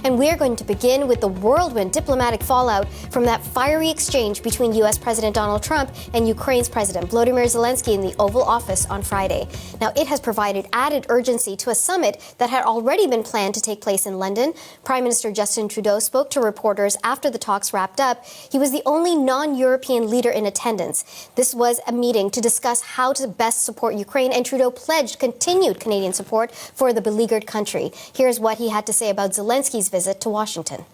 And we're going to begin with the whirlwind diplomatic fallout from that fiery exchange between U.S. President Donald Trump and Ukraine's President Volodymyr Zelenskyy in the Oval Office on Friday. Now, it has provided added urgency to a summit that had already been planned to take place in London. Prime Minister Justin Trudeau spoke to reporters after the talks wrapped up. He was the only non-European leader in attendance. This was a meeting to discuss how to best support Ukraine, and Trudeau pledged continued Canadian support for the beleaguered country. Here's what he had to say about Zelenskyy's visit to Washington.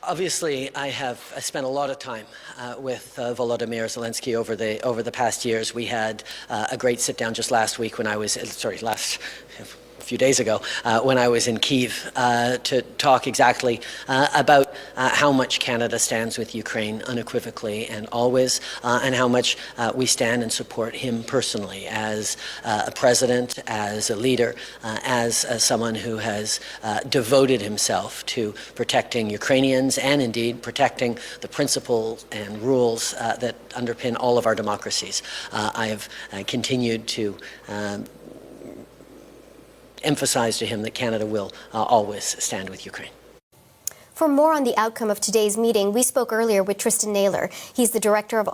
Obviously, I spent a lot of time with Volodymyr Zelenskyy over the past years. We had a great sit down just last week when I was a few days ago when I was in Kyiv to talk exactly about how much Canada stands with Ukraine unequivocally and always, and how much we stand and support him personally as a president, as a leader, as someone who has devoted himself to protecting Ukrainians and indeed protecting the principles and rules that underpin all of our democracies. I have continued to emphasize to him that Canada will always stand with Ukraine. For more on the outcome of today's meeting, we spoke earlier with Tristen Naylor. He's the director of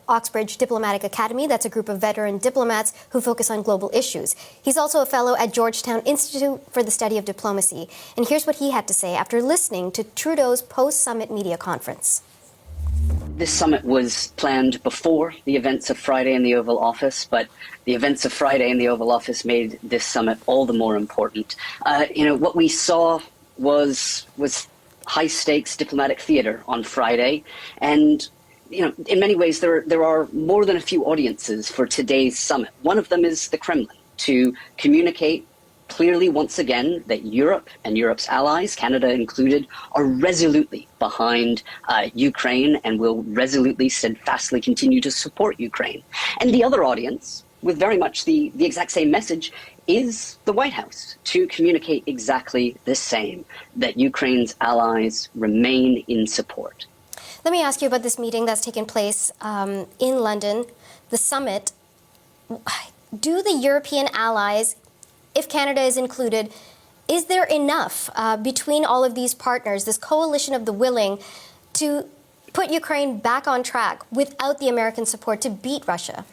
Oxbridge Diplomatic Academy. That's a group of veteran diplomats who focus on global issues. He's also a fellow at Georgetown Institute for the Study of Diplomacy. And here's what he had to say after listening to Trudeau's post-summit media conference. This summit was planned before the events of Friday in the Oval Office, but the events of Friday in the Oval Office made this summit all the more important. What we saw was high-stakes diplomatic theater on Friday, and in many ways there are more than a few audiences for today's summit. One of them is the Kremlin, to communicate clearly once again that Europe and Europe's allies, Canada included, are resolutely behind Ukraine and will resolutely, steadfastly continue to support Ukraine. And the other audience, with very much the exact same message, is the White House, to communicate exactly the same, that Ukraine's allies remain in support. Let me ask you about this meeting that's taken place in London, the summit. Do the European allies, if Canada is included, is there enough between all of these partners, this coalition of the willing, to put Ukraine back on track without the American support to beat Russia?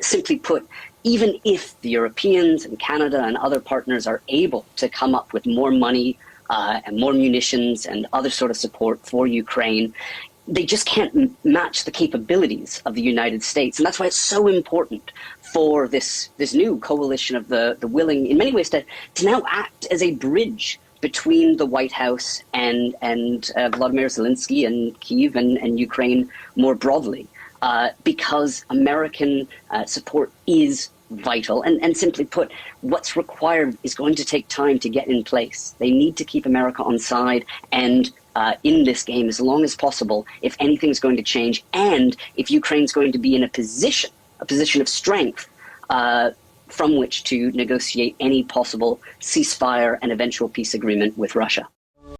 Simply put, even if the Europeans and Canada and other partners are able to come up with more money and more munitions and other sort of support for Ukraine, they just can't match the capabilities of the United States. And that's why it's so important for this new coalition of the willing, in many ways, to now act as a bridge between the White House and Volodymyr Zelenskyy and Kyiv and Ukraine more broadly, because American support is vital. And simply put, what's required is going to take time to get in place. They need to keep America on side and in this game as long as possible if anything's going to change, and if Ukraine's going to be in a position of strength from which to negotiate any possible ceasefire and eventual peace agreement with Russia.